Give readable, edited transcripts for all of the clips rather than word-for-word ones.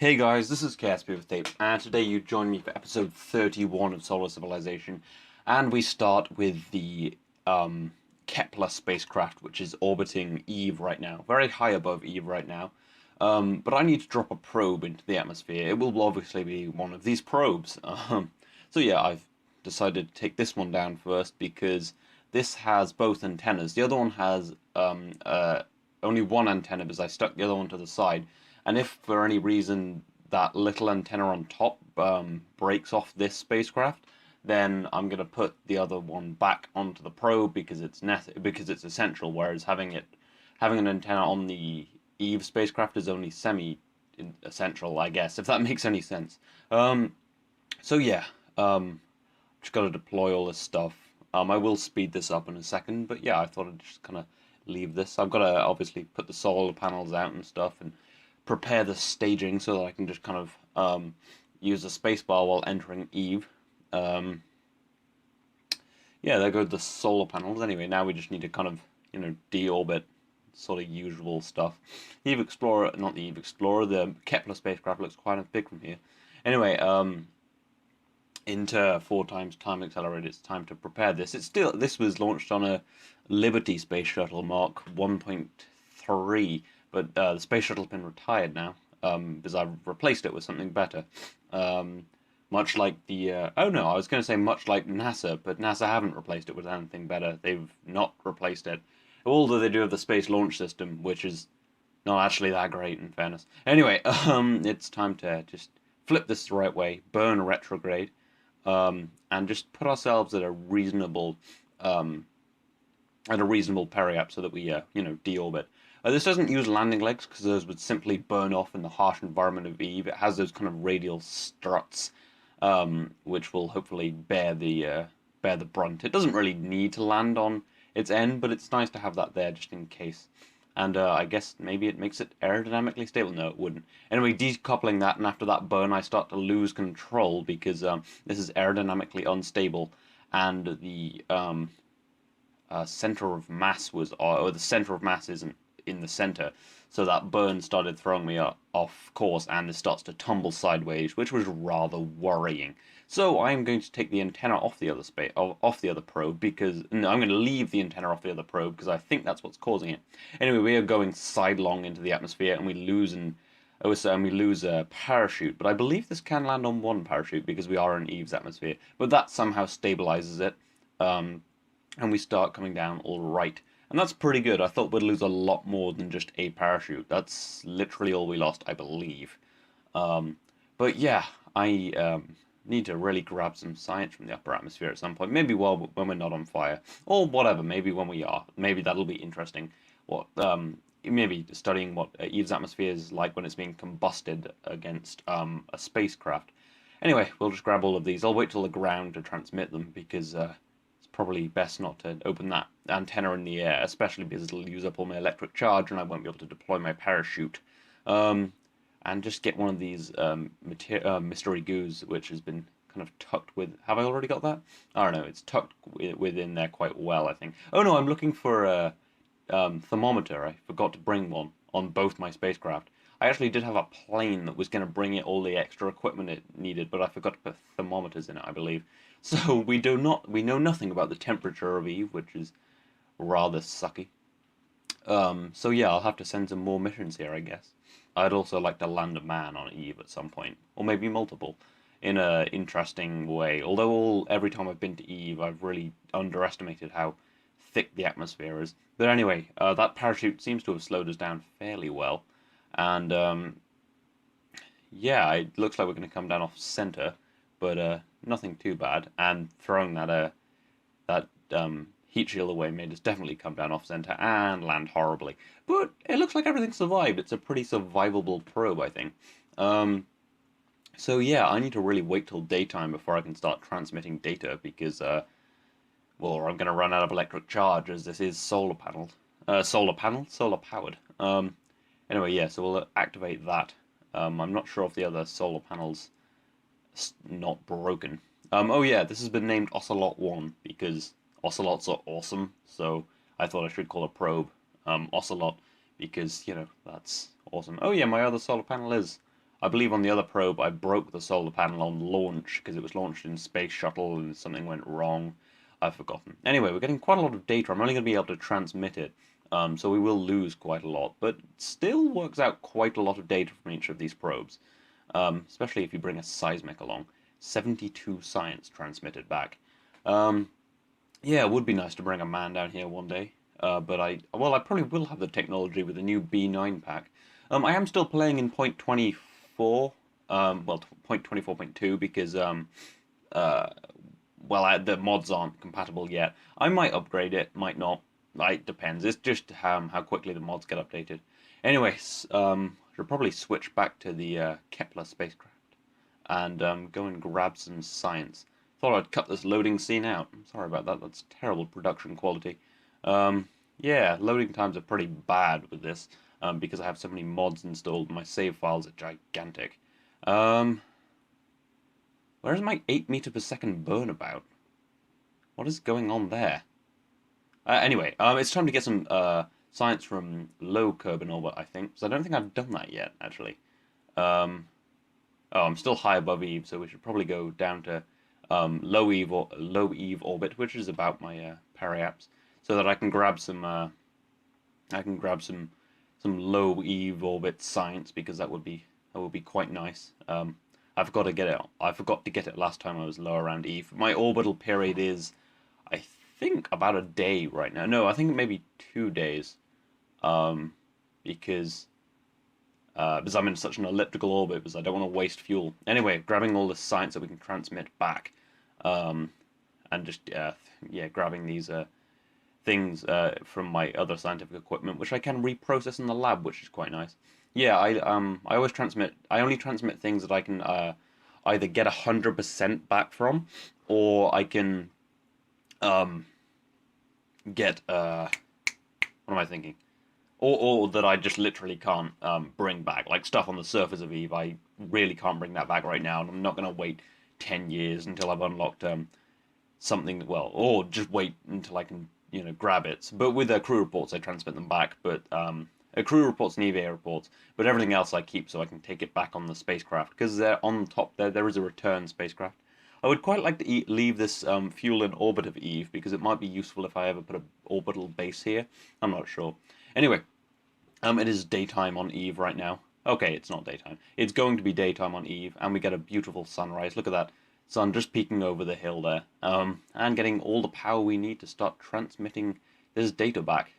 Hey guys, this is KSP with Tape, and today you join me for episode 31 of Solar Civilization, and we start with the Kepler spacecraft, which is orbiting Eve right now, very high above Eve right now. But I need to drop a probe into the atmosphere. It will obviously be one of these probes. So yeah, I've decided to take this one down first because this has both antennas. The other one has only one antenna because I stuck the other one to the side. And if for any reason that little antenna on top breaks off this spacecraft, then I'm gonna put the other one back onto the probe because it's essential. Whereas having an antenna on the Eve spacecraft is only semi essential, I guess, if that makes any sense. Um, so yeah, just got to deploy all this stuff. I will speed this up in a second, but yeah, I thought I'd just kind of leave this. I've got to obviously put the solar panels out and stuff, and prepare the staging so that I can just kind of use the spacebar while entering Eve. Um, yeah, there go the solar panels. Anyway, now we just need to kind of, deorbit, sort of usual stuff. The Eve Explorer, not the Eve Explorer, the Kepler spacecraft looks quite big from here. Anyway, into 4 times time accelerator, it's time to prepare this. This was launched on a Liberty space shuttle Mark 1.3, but the space shuttle's been retired now because I've replaced it with something better. Much like oh no, I was going to say much like NASA, but NASA haven't replaced it with anything better. They've not replaced it. Although they do have the Space Launch System, which is not actually that great in fairness. Anyway, it's time to just flip this the right way, burn retrograde, and just put ourselves at a reasonable periap so that we deorbit. This doesn't use landing legs because those would simply burn off in the harsh environment of Eve. It has those kind of radial struts, which will hopefully bear the brunt. It doesn't really need to land on its end, but it's nice to have that there just in case. And I guess maybe it makes it aerodynamically stable. No, it wouldn't. Anyway, decoupling that, and after that burn, I start to lose control because this is aerodynamically unstable, and the center of mass or the center of mass isn't in the center, so that burn started throwing me off course, and it starts to tumble sideways, which was rather worrying. So I'm going to take the antenna off the other probe because no, I'm going to leave the antenna off the other probe because I think that's what's causing it. Anyway, we are going sidelong into the atmosphere, and we lose a parachute, but I believe this can land on one parachute because we are in Eve's atmosphere. But that somehow stabilizes it, and we start coming down all right. And that's pretty good. I thought we'd lose a lot more than just a parachute. That's literally all we lost, I believe. But yeah, I need to really grab some science from the upper atmosphere at some point. Maybe when we're not on fire, or whatever. Maybe when we are. Maybe that'll be interesting. Maybe studying what Eve's atmosphere is like when it's being combusted against a spacecraft. Anyway, we'll just grab all of these. I'll wait till the ground to transmit them because probably best not to open that antenna in the air, especially because it'll use up all my electric charge and I won't be able to deploy my parachute. And just get one of these mystery goos, which has been kind of tucked with. Have I already got that? I don't know. It's tucked within there quite well, I think. Oh no, I'm looking for a thermometer. I forgot to bring one on both my spacecraft. I actually did have a plane that was going to bring it all the extra equipment it needed, but I forgot to put thermometers in it, I believe. So we know nothing about the temperature of Eve, which is rather sucky. So yeah, I'll have to send some more missions here, I guess. I'd also like to land a man on Eve at some point, or maybe multiple, in a interesting way. Although every time I've been to Eve, I've really underestimated how thick the atmosphere is. But anyway, that parachute seems to have slowed us down fairly well, and yeah, it looks like we're going to come down off center, but nothing too bad. And throwing that heat shield away made us definitely come down off center and land horribly. But it looks like everything survived. It's a pretty survivable probe, I think. So yeah, I need to really wait till daytime before I can start transmitting data because well, I'm going to run out of electric charge as this is solar powered. Anyway, yeah, so we'll activate that. I'm not sure if the other solar panel's not broken. Oh yeah, this has been named Ocelot 1 because ocelots are awesome, so I thought I should call a probe Ocelot because, that's awesome. Oh yeah, my other solar panel is I believe on the other probe I broke the solar panel on launch because it was launched in space shuttle and something went wrong. I've forgotten. Anyway, we're getting quite a lot of data. I'm only going to be able to transmit it, so we will lose quite a lot, but it still works out quite a lot of data from each of these probes, especially if you bring a seismic along. 72 science transmitted back. Yeah, it would be nice to bring a man down here one day, but I probably will have the technology with the new B9 pack. I am still playing in 0.24, well, 0.24.2 because the mods aren't compatible yet. I might upgrade it, might not. It depends. It's just how quickly the mods get updated. Anyways, should probably switch back to the Kepler spacecraft and go and grab some science. Thought I'd cut this loading scene out. I'm sorry about that. That's terrible production quality. Yeah, loading times are pretty bad with this because I have so many mods installed. My save files are gigantic. Where's my 8 meter per second burn about? What is going on there? Anyway, it's time to get some science from low Kerbal orbit, I think. So I don't think I've done that yet, actually. Oh, I'm still high above Eve, so we should probably go down to low Eve orbit, which is about my periaps, so that I can grab some low Eve orbit science because that would be quite nice. I forgot to get it. I forgot to get it last time I was low around Eve. My orbital period is, I think, about a day right now. No, I think maybe 2 days, because I'm in such an elliptical orbit because I don't want to waste fuel. Anyway, grabbing all the science that we can transmit back, and just grabbing these things from my other scientific equipment, which I can reprocess in the lab, which is quite nice. Yeah, I always transmit. I only transmit things that I can either get 100% back from, or I can get what am I thinking? Or that I just literally can't bring back, like stuff on the surface of Eve. I really can't bring that back right now, and I'm not going to wait 10 years until I've unlocked something. Well, or just wait until I can grab it. But with crew reports, I transmit them back. But crew reports and EVA reports, but everything else I keep so I can take it back on the spacecraft because on top there is a return spacecraft. I would quite like to leave this fuel in orbit of Eve because it might be useful if I ever put an orbital base here. I'm not sure. Anyway, it is daytime on Eve right now. Okay, it's not daytime. It's going to be daytime on Eve, and we get a beautiful sunrise. Look at that sun just peeking over the hill there, and getting all the power we need to start transmitting this data back.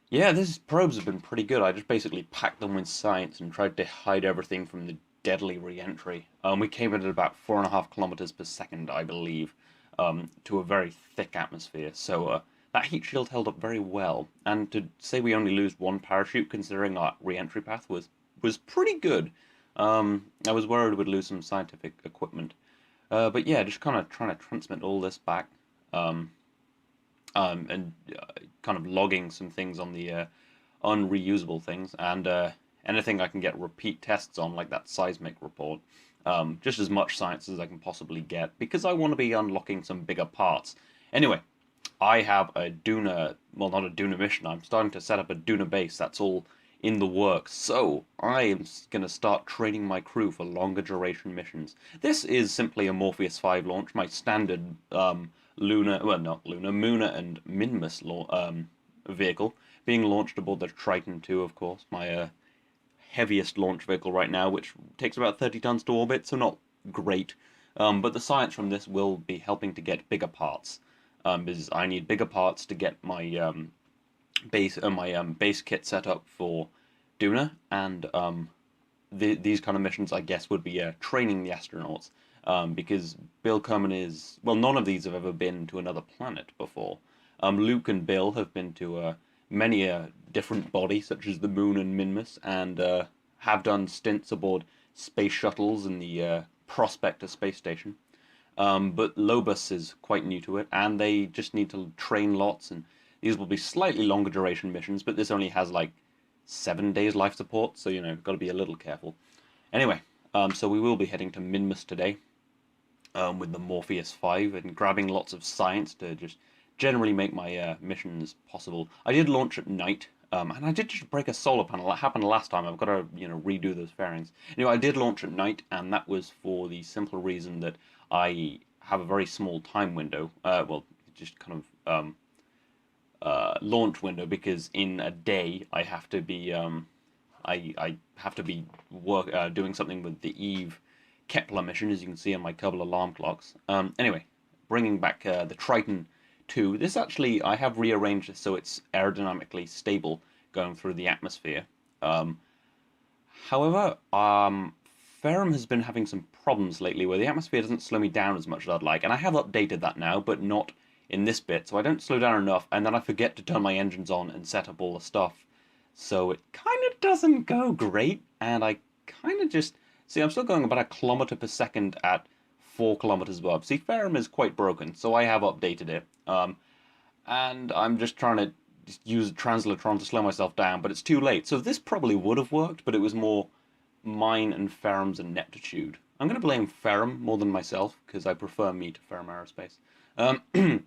Yeah, these probes have been pretty good. I just basically packed them with science and tried to hide everything from the deadly re-entry. We came in at about 4.5 kilometers per second, I believe, to a very thick atmosphere. So that heat shield held up very well. And to say we only lose one parachute, considering our re-entry path, was pretty good. I was worried we'd lose some scientific equipment. But yeah, just kind of trying to transmit all this back. And kind of logging some things on the unreusable things, and anything I can get repeat tests on, like that seismic report. Just as much science as I can possibly get, because I want to be unlocking some bigger parts. Anyway, I have a Duna, well, not a Duna mission. I'm starting to set up a Duna base. That's all in the works. So I am going to start training my crew for longer duration missions. This is simply a Morpheus 5 launch, my standard Moona and Minmus vehicle, being launched aboard the Triton 2, of course, my heaviest launch vehicle right now, which takes about 30 tons to orbit, so not great. But the science from this will be helping to get bigger parts, because I need bigger parts to get my base kit set up for Duna, and these kind of missions, I guess, would be training the astronauts. Because Bill Kerman is, well, none of these have ever been to another planet before. Luke and Bill have been to many different bodies, such as the Moon and Minmus, and have done stints aboard space shuttles in the Prospector space station. But Lobus is quite new to it, and they just need to train lots, and these will be slightly longer duration missions, but this only has like 7 days life support, so, got to be a little careful. Anyway, so we will be heading to Minmus today. With the Morpheus 5 and grabbing lots of science to just generally make my missions possible. I did launch at night And I did just break a solar panel. That happened last time. I've got to, redo those fairings. Anyway, I did launch at night, and that was for the simple reason that I have a very small time window. Well, just kind of launch window, because in a day I have to be I have to be doing something with the Eve Kepler mission, as you can see on my Kerbal alarm clocks. Anyway, bringing back the Triton 2. This actually, I have rearranged this so it's aerodynamically stable going through the atmosphere. Um, However, Ferrum has been having some problems lately where the atmosphere doesn't slow me down as much as I'd like, and I have updated that now, but not in this bit, so I don't slow down enough, and then I forget to turn my engines on and set up all the stuff. So it kind of doesn't go great, and I kind of just... See, I'm still going about a kilometer per second at 4 kilometers above. See, Ferrum is quite broken, so I have updated it. And I'm just trying to just use a translatron to slow myself down, but it's too late. So this probably would have worked, but it was more mine and Ferrum's ineptitude. I'm going to blame Ferrum more than myself, because I prefer me to Ferrum Aerospace.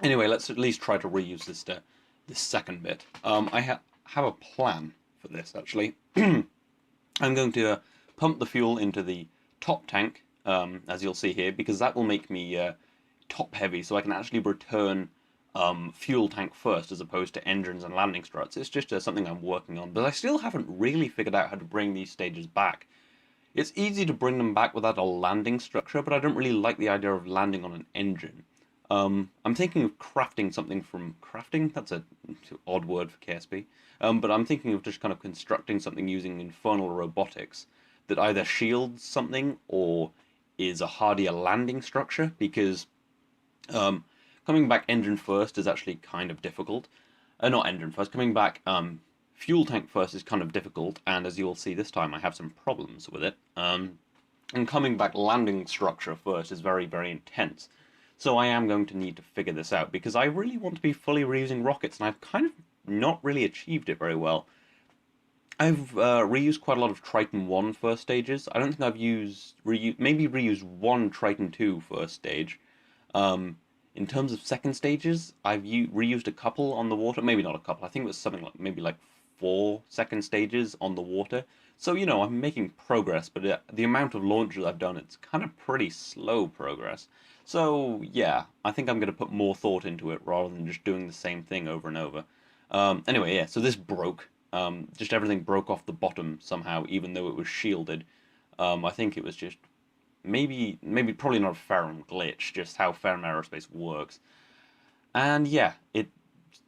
Anyway, let's at least try to reuse this second bit. I have a plan for this, actually. I'm going to pump the fuel into the top tank, as you'll see here, because that will make me top heavy, so I can actually return fuel tank first as opposed to engines and landing struts. It's just something I'm working on, but I still haven't really figured out how to bring these stages back. It's easy to bring them back without a landing structure, but I don't really like the idea of landing on an engine. I'm thinking of crafting something from... Crafting? That's an odd word for KSP. But I'm thinking of just kind of constructing something using infernal robotics that either shields something or is a hardier landing structure, because coming back engine first is actually kind of difficult. Not engine first, coming back fuel tank first is kind of difficult, and as you'll see this time I have some problems with it. And coming back landing structure first is very, very intense. So I am going to need to figure this out, because I really want to be fully reusing rockets, and I've kind of not really achieved it very well. I've reused quite a lot of Triton 1 first stages. I don't think I've maybe reused one Triton 2 first stage. In terms of second stages, I've reused a couple on the water. Maybe not a couple. I think it was something like maybe like 4 second stages on the water. So, I'm making progress, but the amount of launches I've done, it's kind of pretty slow progress. So, yeah, I think I'm going to put more thought into it rather than just doing the same thing over and over. Anyway, yeah, so this broke. Just everything broke off the bottom somehow, even though it was shielded. I think it was just probably not a Ferrum glitch, just how Ferrum Aerospace works. And yeah, it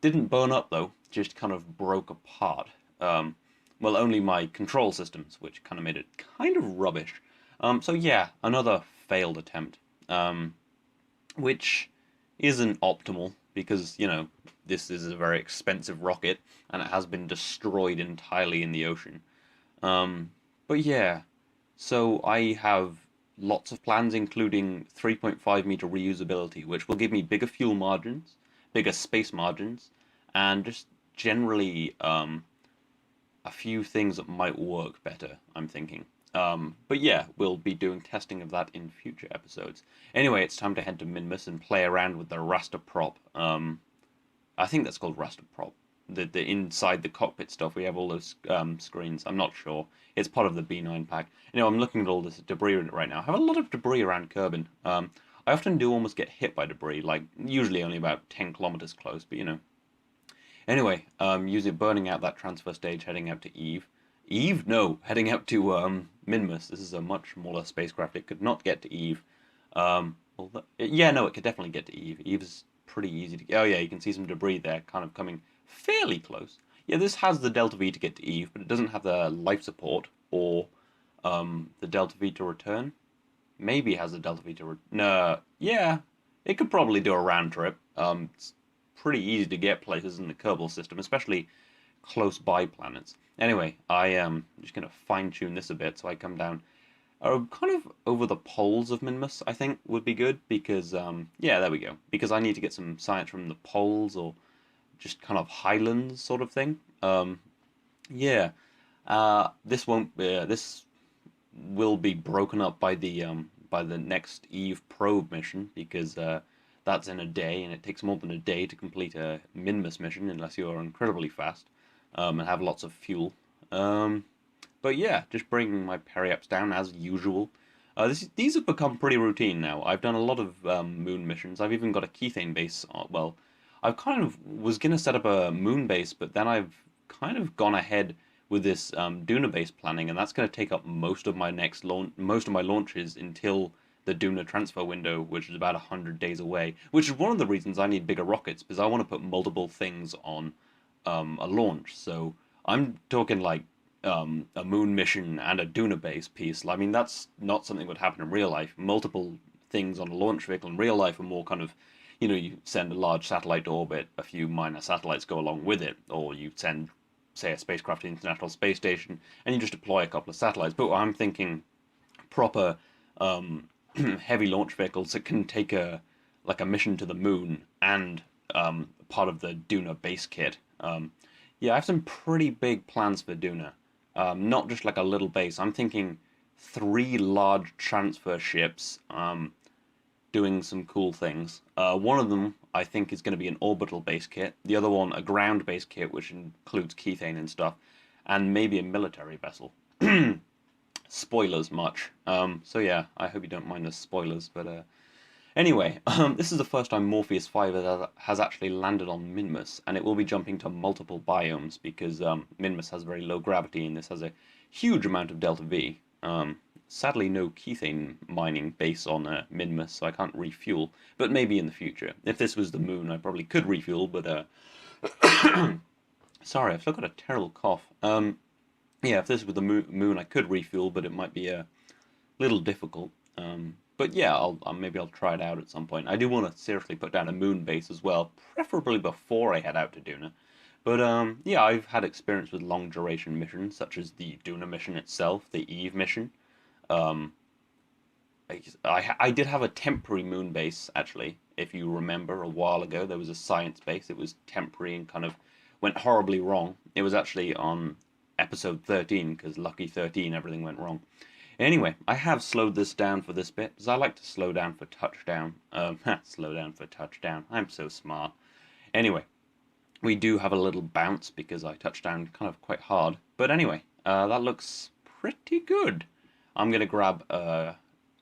didn't burn up though, just kind of broke apart. Well, only my control systems, which kind of made it kind of rubbish. So yeah, another failed attempt. Which isn't optimal, because, this is a very expensive rocket, and it has been destroyed entirely in the ocean. But yeah, so I have lots of plans, including 3.5 meter reusability, which will give me bigger fuel margins, bigger space margins, and just generally a few things that might work better, I'm thinking. But yeah, we'll be doing testing of that in future episodes. Anyway, it's time to head to Minmus and play around with the raster prop. I think that's called raster prop. The inside the cockpit stuff, we have all those screens. I'm not sure. It's part of the B9 pack. I'm looking at all this debris right now. I have a lot of debris around Kerbin. I often do almost get hit by debris, like usually only about 10 kilometers close, but Anyway, burning out that transfer stage, heading out to Eve. Eve? No, heading out to Minmus. This is a much smaller spacecraft. It could not get to Eve. Yeah, no, it could definitely get to Eve. Eve's pretty easy to get. Oh yeah, you can see some debris there, kind of coming fairly close. Yeah, this has the Delta V to get to Eve, but it doesn't have the life support or the Delta V to return. Maybe it has the Delta V to no, yeah, it could probably do a round trip. It's pretty easy to get places in the Kerbal system, especially close by planets. Anyway, I am just going to fine-tune this a bit so I come down kind of over the poles of Minmus, I think, would be good, because, yeah, there we go. Because I need to get some science from the poles, or just kind of highlands sort of thing. Yeah, this will be broken up by the next Eve probe mission, because that's in a day, and it takes more than a day to complete a Minmus mission unless you are incredibly fast. and have lots of fuel. But yeah, just bringing my periaps down as usual. These have become pretty routine now. I've done a lot of moon missions. I've even got a Kethane base. Well, I kind of was gonna set up a moon base, but then I've kind of gone ahead with this Duna base planning, and that's going to take up most of my most of my launches until the Duna transfer window, which is about 100 days away. Which is one of the reasons I need bigger rockets, because I want to put multiple things on a launch. So I'm talking like a moon mission and a Duna base piece. I mean, that's not something that would happen in real life. Multiple things on a launch vehicle in real life are more kind of, you send a large satellite to orbit, a few minor satellites go along with it, or you send, say, a spacecraft to the International Space Station, and you just deploy a couple of satellites. But I'm thinking proper heavy launch vehicles that can take a mission to the moon and part of the Duna base kit. Yeah, I have some pretty big plans for Duna. Not just like a little base. I'm thinking 3 large transfer ships doing some cool things. One of them, I think, is going to be an orbital base kit. The other one, a ground base kit, which includes Kethane and stuff. And maybe a military vessel. Spoilers much. So yeah, I hope you don't mind the spoilers. But anyway, this is the first time Morpheus 5 has actually landed on Minmus, and it will be jumping to multiple biomes because Minmus has very low gravity and this has a huge amount of delta V. Sadly, no Kethane mining base on Minmus, so I can't refuel, but maybe in the future. If this was the moon, I probably could refuel, but sorry, I've still got a terrible cough. Yeah, if this was the moon, I could refuel, but it might be a little difficult. But yeah, maybe I'll try it out at some point. I do want to seriously put down a moon base as well, preferably before I head out to Duna. But yeah, I've had experience with long duration missions, such as the Duna mission itself, the Eve mission. Um, I did have a temporary moon base, actually. If you remember, a while ago, there was a science base. It was temporary and kind of went horribly wrong. It was actually on episode 13, because lucky 13, everything went wrong. Anyway, I have slowed this down for this bit, because I like to slow down for touchdown. Slow down for touchdown. I'm so smart. Anyway, we do have a little bounce, because I touched down kind of quite hard. But anyway, that looks pretty good. I'm going to grab a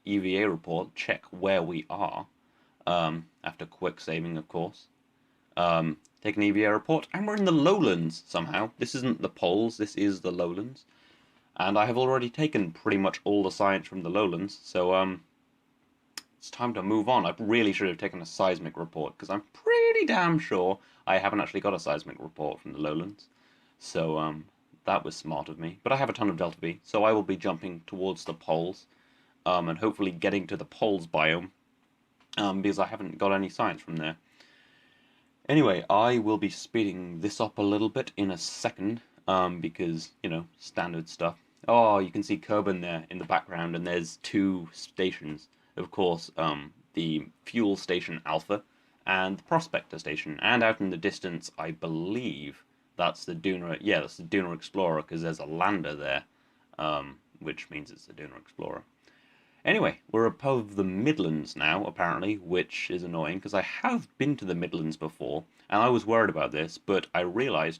EVA report, check where we are, after quick saving, of course. Take an EVA report, and we're in the lowlands somehow. This isn't the poles, this is the lowlands. And I have already taken pretty much all the science from the lowlands, so it's time to move on. I really should have taken a seismic report, because I'm pretty damn sure I haven't actually got a seismic report from the lowlands. So that was smart of me. But I have a ton of Delta V, so I will be jumping towards the poles, and hopefully getting to the poles biome, because I haven't got any science from there. Anyway, I will be speeding this up a little bit in a second, because, standard stuff. Oh, you can see Kerbal there in the background, and there's 2 stations. Of course, the fuel station Alpha and the Prospector station. And out in the distance, I believe that's the Duna. Yeah, that's the Duna Explorer, because there's a lander there, which means it's the Duna Explorer. Anyway, we're above the Midlands now, apparently, which is annoying, because I have been to the Midlands before, and I was worried about this, but I realised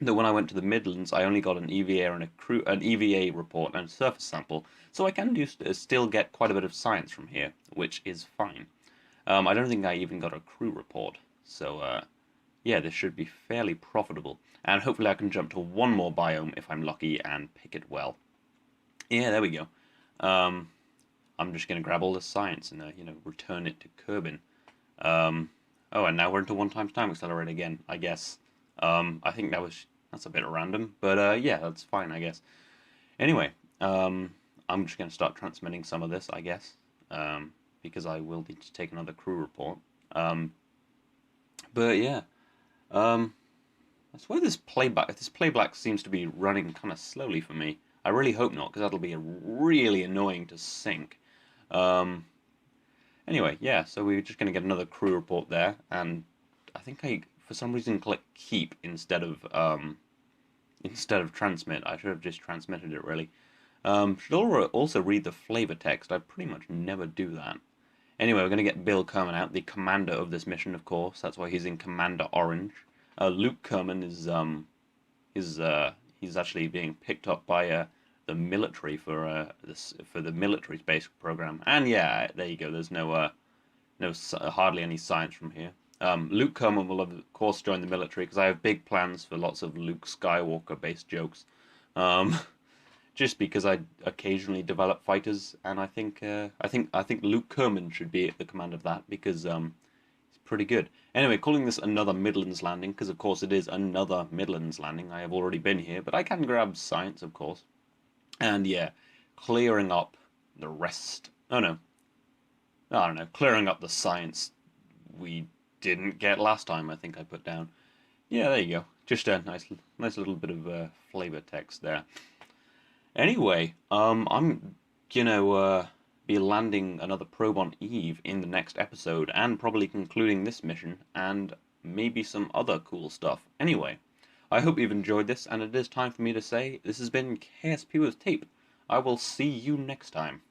that when I went to the Midlands, I only got an EVA and an EVA report and a surface sample, so I can still get quite a bit of science from here, which is fine. I don't think I even got a crew report, so yeah, this should be fairly profitable, and hopefully I can jump to one more biome if I'm lucky and pick it well. Yeah, there we go. I'm just going to grab all this science and, return it to Kerbin. Oh, and now we're into 1 times time accelerate again, I guess. I think that's a bit random, but yeah, that's fine, I guess. Anyway, I'm just going to start transmitting some of this, I guess, because I will need to take another crew report. But yeah, I swear this playback seems to be running kind of slowly for me. I really hope not, because that'll be really annoying to sync. Anyway, yeah, so we're just going to get another crew report there, and I think I, for some reason, click keep instead of transmit. I should have just transmitted it, really. Should also read the flavor text. I pretty much never do that. Anyway, we're going to get Bill Kerman out, the commander of this mission, of course. That's why he's in Commander Orange. Luke Kerman is he's actually being picked up by the military for the military space program. And yeah, there you go. There's hardly any science from here. Luke Kerman will of course join the military because I have big plans for lots of Luke Skywalker based jokes. Um, just because I occasionally develop fighters, and I think Luke Kerman should be at the command of that because he's pretty good. Anyway, calling this another Midlands landing because of course it is another Midlands landing. I have already been here, but I can grab science, of course. And yeah, clearing up the rest. Oh no, I don't know. Clearing up the science we didn't get last time. I think I put down. Yeah, there you go. Just a nice little bit of flavor text there. Anyway, I'm gonna be landing another probe on Eve in the next episode, and probably concluding this mission, and maybe some other cool stuff. Anyway, I hope you've enjoyed this, and it is time for me to say this has been KSP with Tape. I will see you next time.